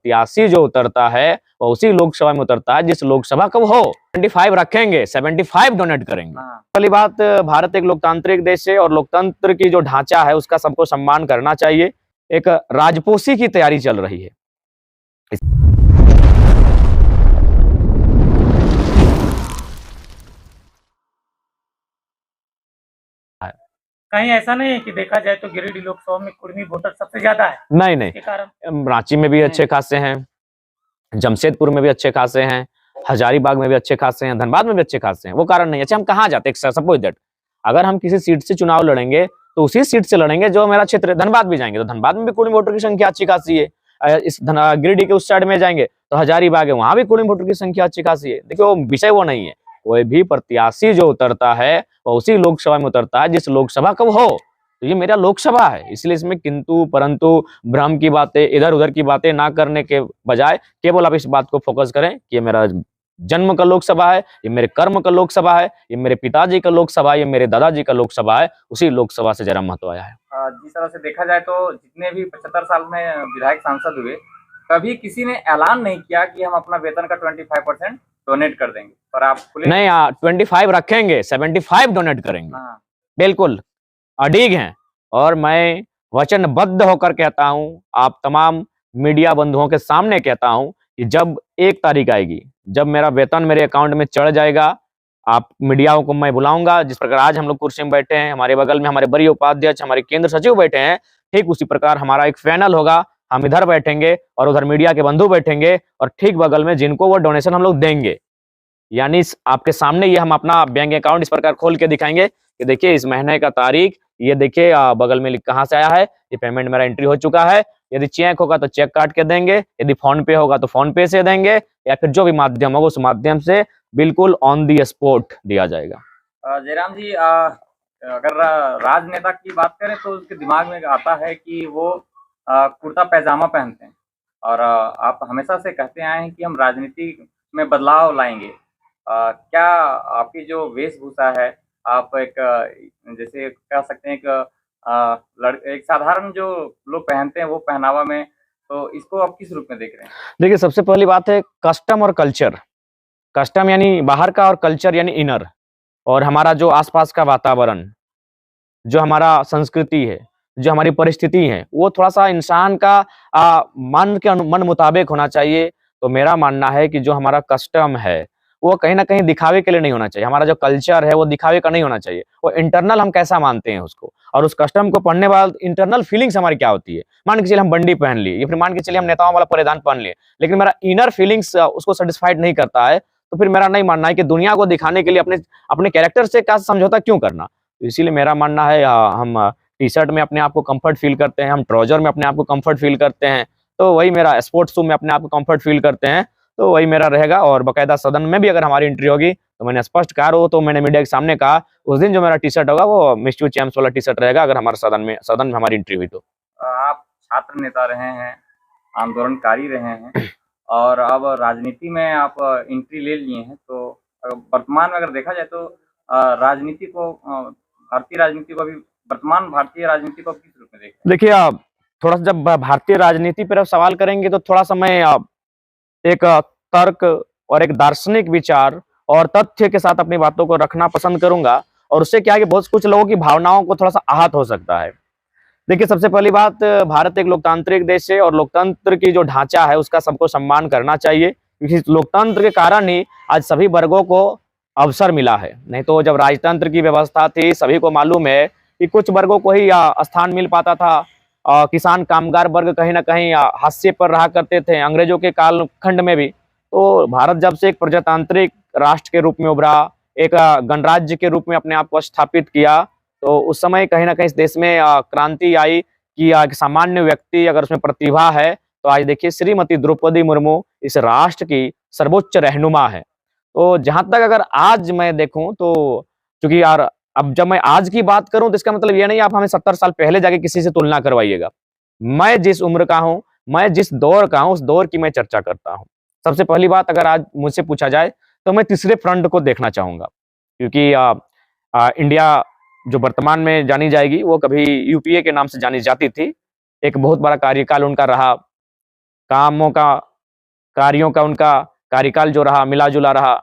प्रत्याशी जो उतरता है वो उसी लोकसभा में उतरता है जिस लोकसभा का वो हो। 75 रखेंगे, 75 डोनेट करेंगे। पहली बात, भारत एक लोकतांत्रिक देश है और लोकतंत्र की जो ढांचा है उसका सबको सम्मान करना चाहिए। एक राजपोषी की तैयारी चल रही है। कहीं ऐसा नहीं है कि देखा जाए तो गिरिडीह लोकसभा में कुर्मी वोटर सबसे ज्यादा है? नहीं नहीं, रांची में भी अच्छे खासे हैं, जमशेदपुर में भी अच्छे खासे हैं, हजारीबाग में भी अच्छे खासे हैं, धनबाद में भी अच्छे खासे हैं। वो कारण नहीं है। अच्छा, हम कहाँ जाते हैं? सपोज दैट अगर हम किसी सीट से चुनाव लड़ेंगे तो उसी सीट से लड़ेंगे जो मेरा क्षेत्र है। धनबाद भी जाएंगे तो धनबाद में भी कुर्मी वोटर की संख्या अच्छी खासी है। इस गिरिडीह के उस साइड में जाएंगे तो हजारीबाग है, वहां भी कुर्मी वोटर की संख्या अच्छी खासी है। देखिए, वो विषय वो नहीं है। कोई भी प्रत्याशी जो उतरता है वो उसी लोकसभा में उतरता है जिस लोकसभा का हो। तो ये मेरा लोकसभा है, इसलिए इसमें किंतु परंतु भ्रम की बातें, इधर उधर की बातें ना करने के बजाय केवल आप इस बात को फोकस करें कि ये मेरा जन्म का लोकसभा है, ये मेरे कर्म का लोकसभा है, ये मेरे पिताजी का लोकसभा है, ये मेरे दादाजी का लोकसभा है। उसी लोकसभा से जरा महत्व आया है। जिस तरह से देखा जाए तो जितने भी 75 साल में विधायक सांसद हुए, कभी किसी ने ऐलान नहीं किया कि हम अपना वेतन का 25% डोनेट कर देंगे। पर आप नहीं, 25 रखेंगे, 75 डोनेट करेंगे। बिल्कुल अडिग हैं। और मैं वचनबद्ध होकर कहता हूं, आप तमाम मीडिया बंधुओं के सामने कहता हूं कि जब 1 तारीख आएगी, जब मेरा वेतन मेरे अकाउंट में चढ़ जाएगा, आप मीडियाओं को मैं बुलाऊंगा। जिस प्रकार आज हम लोग कुर्सी में बैठे हैं, हमारे बगल में हमारे वरीय उपाध्यक्ष, हमारे केंद्र सचिव बैठे हैं, ठीक उसी प्रकार हमारा एक पैनल होगा। हम इधर बैठेंगे और उधर मीडिया के बंधु बैठेंगे और ठीक बगल में जिनको वो डोनेशन हम लोग देंगे, यानी आपके सामने ये हम अपना बैंक अकाउंट इस प्रकार खोल के दिखाएंगे कि देखिए इस महीने का तारीख, ये देखिए बगल में कहाँ से आया है, ये पेमेंट मेरा एंट्री हो चुका है। यदि चेक होगा तो चेक काट के देंगे, यदि फोन पे होगा तो फोन पे से देंगे, या फिर जो भी माध्यम होगा उस माध्यम से बिल्कुल ऑन दी स्पॉट दिया जाएगा। जयराम जी, अगर राजनेता की बात करें तो उसके दिमाग में आता है कि वो कुर्ता पैजामा पहनते हैं और आप हमेशा से कहते आए हैं कि हम राजनीति में बदलाव लाएंगे। क्या आपकी जो वेशभूषा है, आप एक जैसे कह सकते हैं एक साधारण जो लोग पहनते हैं वो पहनावा में, तो इसको आप किस रूप में देख रहे हैं? देखिए, सबसे पहली बात है कस्टम और कल्चर। कस्टम यानी बाहर का और कल्चर यानी इनर, और हमारा जो आसपास का वातावरण, जो हमारा संस्कृति है, जो हमारी परिस्थिति है, वो थोड़ा सा इंसान का मन मुताबिक होना चाहिए। तो मेरा मानना है कि जो हमारा कस्टम है वो कहीं ना कहीं दिखावे के लिए नहीं होना चाहिए। हमारा जो कल्चर है वो दिखावे का नहीं होना चाहिए। वो इंटरनल हम कैसा मानते हैं उसको, और उस कस्टम को पढ़ने बाद इंटरनल फीलिंग्स हमारी क्या होती है। मान के चलिए हम बंडी पहन लिए, या फिर मान के चलिए हम नेताओं वाला परिधान पहन लिए, लेकिन मेरा इनर फीलिंग्स उसको सेटिस्फाइड नहीं करता है, तो फिर मेरा नहीं मानना है कि दुनिया को दिखाने के लिए अपने अपने कैरेक्टर से क्या समझौता क्यों करना। इसीलिए मेरा मानना है हम टी शर्ट में अपने आप को कंफर्ट फील करते हैं, हम ट्राउजर में अपने आप को कंफर्ट फील करते हैं, तो वही मेरा स्पोर्ट्स शू में अपने आप को कंफर्ट फील करते हैं, तो वही मेरा रहेगा। और बाकायदा सदन में भी अगर हमारी एंट्री होगी तो मैंने स्पष्ट कहा, हो तो मैंने मीडिया के सामने कहा, उस दिन जो मेरा टी शर्ट होगा वो मिस्टर चैम्प्स वाला टी शर्ट रहेगा, अगर हमारे सदन में हमारी एंट्री हुई तो। आप छात्र नेता रहे हैं, आंदोलनकारी रहे हैं और अब राजनीति में आप एंट्री ले लिए हैं, तो वर्तमान में अगर देखा जाए तो राजनीति को, भारतीय राजनीति को, अभी वर्तमान भारतीय राजनीति को किस रूप में देखते हैं? देखिए, आप थोड़ा सा जब भारतीय राजनीति पर सवाल करेंगे तो थोड़ा सा मैं एक तर्क और एक दार्शनिक विचार और तथ्य के साथ अपनी बातों को रखना पसंद करूंगा, और उससे क्या है कि बहुत कुछ लोगों की भावनाओं को थोड़ा सा आहत हो सकता है। देखिए, सबसे पहली बात, भारत एक लोकतांत्रिक देश है और लोकतंत्र की जो ढांचा है उसका सबको सम्मान करना चाहिए, क्योंकि लोकतंत्र के कारण ही आज सभी वर्गों को अवसर मिला है। नहीं तो जब राजतंत्र की व्यवस्था थी, सभी को मालूम है कि कुछ वर्गों को ही स्थान मिल पाता था। किसान कामगार वर्ग कहीं ना कहीं हाशिए पर रहा करते थे, अंग्रेजों के कालखंड में भी। तो भारत जब से एक प्रजातांत्रिक राष्ट्र के रूप में उभरा, एक गणराज्य के रूप में अपने आप को स्थापित किया, तो उस समय कहीं ना कहीं इस देश में क्रांति आई कि एक सामान्य व्यक्ति अगर उसमें प्रतिभा है, तो आज देखिए श्रीमती द्रौपदी मुर्मू इस राष्ट्र की सर्वोच्च रहनुमा है। तो जहां तक अगर आज मैं देखूं तो, क्योंकि यार अब जब मैं आज की बात करूं तो इसका मतलब ये नहीं आप हमें 70 साल पहले जाके किसी से तुलना करवाइएगा। मैं जिस उम्र का हूं, मैं जिस दौर का हूं, उस दौर की मैं चर्चा करता हूं। सबसे पहली बात, अगर आज मुझसे पूछा जाए तो मैं तीसरे फ्रंट को देखना चाहूंगा, क्योंकि इंडिया जो वर्तमान में जानी जाएगी वो कभी यूपीए के नाम से जानी जाती थी। एक बहुत बड़ा कार्यकाल उनका रहा, कामों का, कार्यों का उनका कार्यकाल जो रहा मिला-जुला रहा,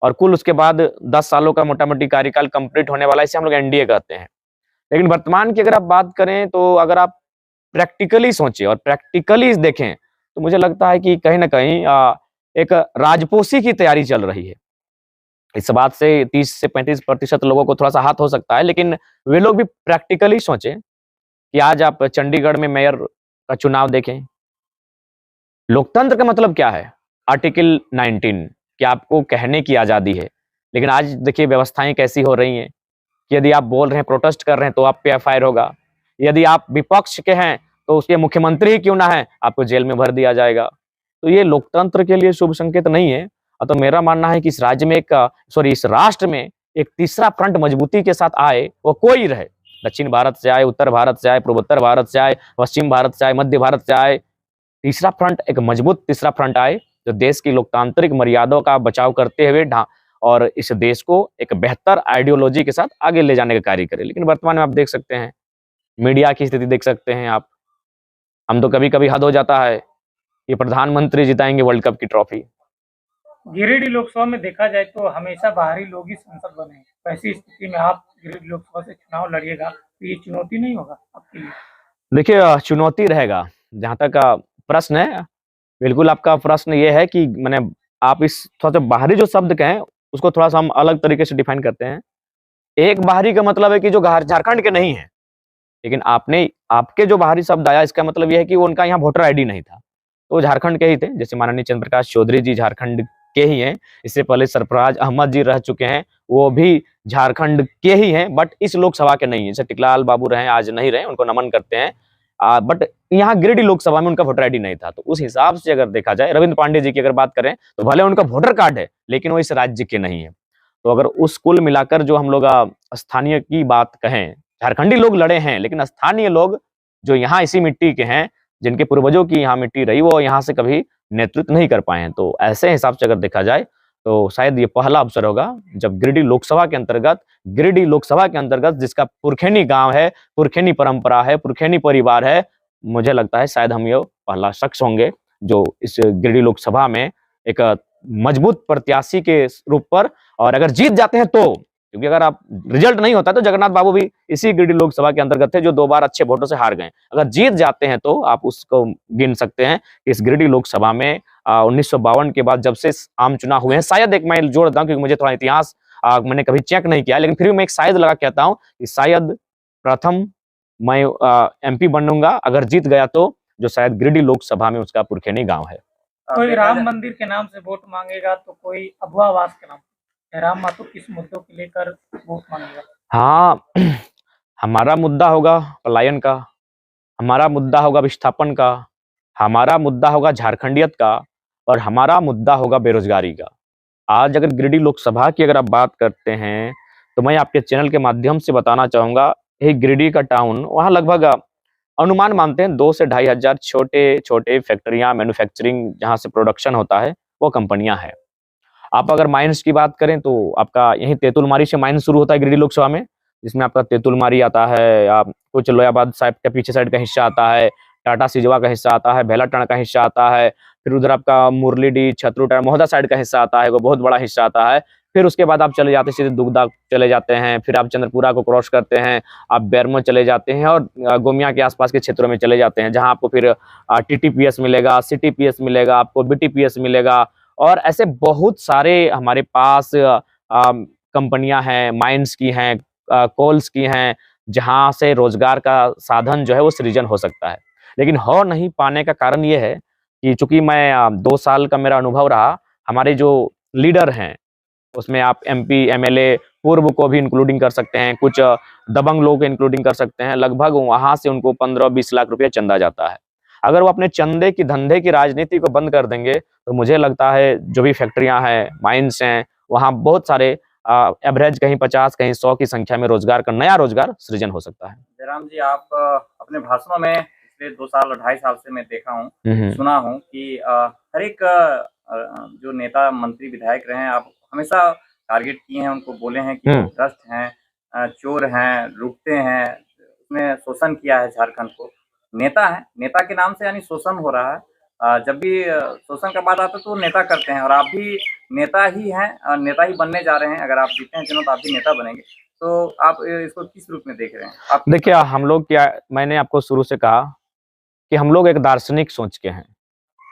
और कुल उसके बाद 10 सालों का मोटा-मोटी कार्यकाल कंप्लीट होने वाला है, इसे हम लोग एनडीए कहते हैं। लेकिन वर्तमान की अगर आप बात करें तो अगर आप प्रैक्टिकली सोचें और प्रैक्टिकली देखें, तो मुझे लगता है कि कहीं न कहीं एक राजपोशी की तैयारी चल रही है। इस बात से 30 से 35% लोगों को थोड़ा-सा हाथ हो सकता है, लेकिन वे लोग भी प्रैक्टिकली सोचें कि आज आप चंडीगढ़ में मेयर का चुनाव देखें। लोकतंत्र का मतलब क्या है? आर्टिकल 19 कि आपको कहने की आज़ादी है। लेकिन आज देखिए व्यवस्थाएँ कैसी हो रही हैं कि यदि आप बोल रहे हैं, प्रोटेस्ट कर रहे हैं, तो आप पे एफआईआर होगा। यदि आप विपक्ष के हैं, तो उसके मुख्यमंत्री ही क्यों ना है, आपको जेल में भर दिया जाएगा। तो ये लोकतंत्र के लिए शुभ संकेत नहीं है। तो मेरा मानना है कि इस राज्य में इस राष्ट्र में एक तीसरा फ्रंट मजबूती के साथ आए, वो कोई रहे। दक्षिण भारत से आए, उत्तर भारत से आए, पूर्वोत्तर भारत से आए, पश्चिम भारत से आए, मध्य भारत से आए। तीसरा फ्रंट, एक मजबूत तीसरा फ्रंट आए, जो देश की लोकतांत्रिक मर्यादाओं का बचाव करते हुए और इस देश को एक बेहतर आइडियोलॉजी के साथ आगे ले जाने का कार्य करे। लेकिन वर्तमान में आप देख सकते हैं, मीडिया की स्थिति देख सकते हैं आप। हम तो कभी-कभी हद हो जाता है कि प्रधानमंत्री जिताएँगे वर्ल्ड कप की ट्रॉफी। गिरिडीह लोकसभा में देखा जाए तो हमेशा बाहरी लोग ही सांसद बने हैं। वैसी स्थिति में आप गिरिडीह लोकसभा से चुनाव लड़िएगा, तो ये चुनौती नहीं होगा आपके लिए? देखिए चुनौती रहेगा। जहाँ तक प्रश्न है, बिल्कुल आपका प्रश्न ये है कि माने आप इस थोड़ा-सा बाहरी जो शब्द कहें, उसको थोड़ा-सा हम अलग तरीके से डिफाइन करते हैं। एक बाहरी का मतलब है कि जो झारखंड के नहीं हैं। लेकिन आपके जो बाहरी शब्द आया, इसका मतलब ये है कि वो उनका यहाँ वोटर आईडी नहीं था। तो वो झारखंड के ही थे, जैसे माननीय चंद्र प्रकाश चौधरी जी झारखंड के ही हैं। इससे पहले सरफराज अहमद जी रह चुके हैं, वो भी झारखंड के ही हैं, बट इस लोकसभा के नहीं हैं। जैसे टिकलाल बाबू रहे, आज नहीं रहे, उनको नमन करते हैं। बट यहाँ गिरिडीह लोकसभा में उनका वोटर आईडी नहीं था। तो उस हिसाब से अगर देखा जाए, रविंद्र पांडे जी की अगर बात करें, तो भले उनका वोटर कार्ड है, लेकिन वो इस राज्य के नहीं है। तो अगर उस कुल मिलाकर जो हम लोग स्थानीय की बात कहें, झारखंडी लोग लड़े हैं, लेकिन स्थानीय लोग जो यहाँ इसी मिट्टी के हैं, जिनके पूर्वजों की यहाँ मिट्टी रही, वो यहाँ से कभी नेतृत्व नहीं कर पाए हैं। तो ऐसे हिसाब से अगर देखा जाए, तो शायद ये पहला अवसर होगा जब गिरिडीह लोकसभा के अंतर्गत जिसका पुरखेनी गाँव है, पुरखेनी परंपरा है, पुरखेनी परिवार है, मुझे लगता है शायद हम ये पहला शख्स होंगे जो इस गिरिडीह लोकसभा में एक मजबूत प्रत्याशी के रूप पर, और अगर जीत जाते हैं तो, क्योंकि अगर आप रिजल्ट नहीं होता तो जगन्नाथ बाबू भी इसी गिरिडीह लोकसभा के अंतर्गत थे, जो 2 बार अच्छे वोटों से हार गए। अगर जीत जाते हैं तो आप उसको गिन सकते हैं कि इस गिरिडीह लोकसभा में 1952 के बाद जब से आम चुनाव हुए हैं, शायद एक मैं जोड़ देता हूँ क्योंकि मुझे थोड़ा इतिहास मैंने कभी चेक नहीं किया, लेकिन फिर भी मैं एक शायद लगा कहता हूँ कि शायद प्रथम मैं एमपी बनूंगा अगर जीत गया तो, जो शायद गिरिडीह लोकसभा में उसका पुरखेनी गाँव है। कोई देखा राम जाए- मंदिर के नाम से वोट मांगेगा तो कोई अभुआ आवास के नाम से। राम मातो किस मुद्दों को लेकर वोट मांगेगा? हाँ, हमारा मुद्दा होगा पलायन का, हमारा मुद्दा होगा विस्थापन का, हमारा मुद्दा होगा झारखंडियत का, और हमारा मुद्दा होगा बेरोजगारी का। आज अगर गिरिडीह लोकसभा की अगर आप बात करते हैं, तो मैं आपके चैनल के माध्यम से बताना चाहूँगा, ये गिरिडीह का टाउन, वहाँ लगभग अनुमान मानते हैं 2 से 2,500 छोटे-छोटे फैक्ट्रियाँ, मैन्युफैक्चरिंग जहाँ से प्रोडक्शन होता है, वो कंपनियाँ हैं। आप अगर माइन्स की बात करें तो आपका यहीं तेतुलमारी से माइन्स शुरू होता है गिरिडीह लोकसभा में, जिसमें आपका तेतुलमारी आता है, कुछ लोयाबाद साइड का पीछे साइड का हिस्सा आता है, टाटा सिजवा का हिस्सा आता है, भेलाटांड का हिस्सा आता है, फिर उधर आपका मुरलीडीह, छतरुटांड़, महोदा साइड का हिस्सा आता है, वो बहुत बड़ा हिस्सा आता है। फिर उसके बाद आप चले जाते हैं सीधे दुगदा चले जाते हैं, फिर आप चंद्रपुरा को क्रॉस करते हैं, आप बेरमो चले जाते हैं और गोमिया के आसपास के क्षेत्रों में चले जाते हैं, जहाँ आपको फिर टीटीपीएस मिलेगा, सिटीपीएस मिलेगा, आपको बीटीपीएस मिलेगा, और ऐसे बहुत सारे हमारे पास कंपनियां हैं, माइंस की हैं, कोल्स की हैं, जहां से रोजगार का साधन जो है वो सृजन हो सकता है। लेकिन हो नहीं पाने का कारण ये है कि चूंकि मैं 2 साल का मेरा अनुभव रहा, हमारे जो लीडर हैं उसमें आप एमपी, एमएलए पूर्व को भी इंक्लूडिंग कर सकते हैं, कुछ दबंग लोग को इंक्लूडिंग कर सकते हैं, लगभग वहां से उनको 15-20 लाख रुपया चंदा जाता है। अगर वो अपने चंदे की, धंधे की राजनीति को बंद कर देंगे, तो मुझे लगता है जो भी फैक्ट्रियां हैं, माइंस हैं, वहां बहुत सारे एवरेज कहीं 50, कहीं 100 की संख्या में रोजगार का नया रोजगार सृजन हो सकता है। जयराम जी, आप अपने भाषणों में पिछले 2 साल, 2.5 साल से मैं देखा हूँ, सुना हूँ कि हर एक जो नेता, मंत्री, विधायक रहे हैं, आप हमेशा टारगेट किए हैं, उनको बोले हैं कि वो भ्रष्ट हैं, चोर हैं, लूटते हैं, उसने शोषण किया है झारखंड को। नेता है, नेता के नाम से यानी शोषण हो रहा है। जब भी शोषण का बात आता है तो वो नेता करते हैं, और आप भी नेता ही हैं, नेता ही बनने जा रहे हैं। अगर आप जीते हैं चुनाव तो आप भी नेता बनेंगे, तो आप इसको किस रूप में देख रहे हैं आप? देखिए हम लोग क्या, मैंने आपको शुरू से कहा कि हम लोग एक दार्शनिक सोच के हैं,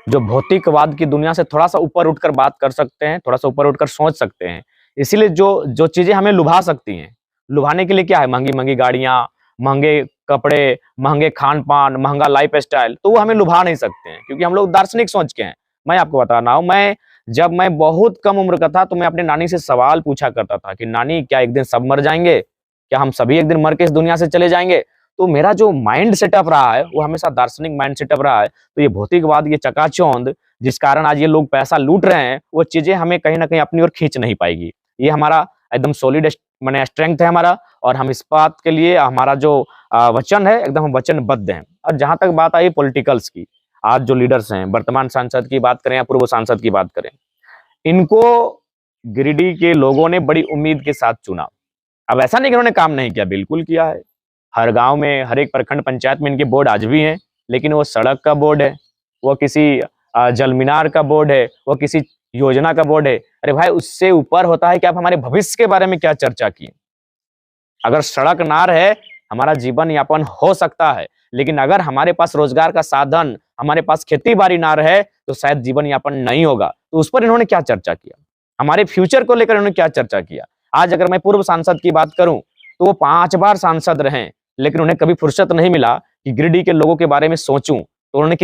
जो भौतिकवाद की दुनिया से थोड़ा सा ऊपर उठकर बात कर सकते हैं, थोड़ा सा ऊपर उठकर सोच सकते हैं। इसीलिए जो जो चीजें हमें लुभा सकती हैं, लुभाने के लिए क्या है, महंगी महंगी गाड़ियां, महंगे कपड़े, महंगे खान पान, महंगा लाइफ स्टाइल, तो वो हमें लुभा नहीं सकते हैं, क्योंकि हम लोग दार्शनिक सोच के हैं। मैं आपको बता रहा हूं, जब मैं बहुत कम उम्र का था तो मैं अपनी नानी से सवाल पूछा करता था कि नानी, क्या एक दिन सब मर जाएंगे? क्या हम सभी एक दिन मर के इस दुनिया से चले जाएंगे? तो मेरा जो माइंड सेटअप रहा है वो हमेशा दार्शनिक माइंड सेटअप रहा है। तो ये भौतिकवाद, ये चकाचौंध, जिस कारण आज ये लोग पैसा लूट रहे हैं, वो चीजें हमें कहीं ना कहीं अपनी ओर खींच नहीं पाएगी। ये हमारा एकदम सॉलिड माने स्ट्रेंथ है हमारा, और हम इस बात के लिए हमारा जो वचन है, एकदम हम वचनबद्ध हैं। और जहां तक बात आई पॉलिटिकल्स की, आज जो लीडर्स हैं, वर्तमान सांसद की बात करें या पूर्व सांसद की बात करें, इनको गिरिडीह के लोगों ने बड़ी उम्मीद के साथ चुना। अब ऐसा नहीं कि उन्होंने काम नहीं किया, बिल्कुल किया है। हर गांव में, हर एक प्रखंड पंचायत में इनके बोर्ड आज भी हैं, लेकिन वो सड़क का बोर्ड है, वो किसी जल मीनार का बोर्ड है, वो किसी योजना का बोर्ड है। अरे भाई, उससे ऊपर होता है कि आप हमारे भविष्य के बारे में क्या चर्चा की। अगर सड़क ना रहे, हमारा जीवन यापन हो सकता है, लेकिन अगर हमारे पास रोजगार का साधन, हमारे पास खेती बाड़ी ना रहे, तो शायद जीवन यापन नहीं होगा। तो उस पर इन्होंने क्या चर्चा किया, हमारे फ्यूचर को लेकर इन्होंने क्या चर्चा किया। आज अगर मैं पूर्व सांसद की बात करूं तो वो 5 बार सांसद रहे, लेकिन उन्हें कभी फुर्सत नहीं मिला कि गिरिडीह के लोगों के बारे में सोचूं। तो उन्होंने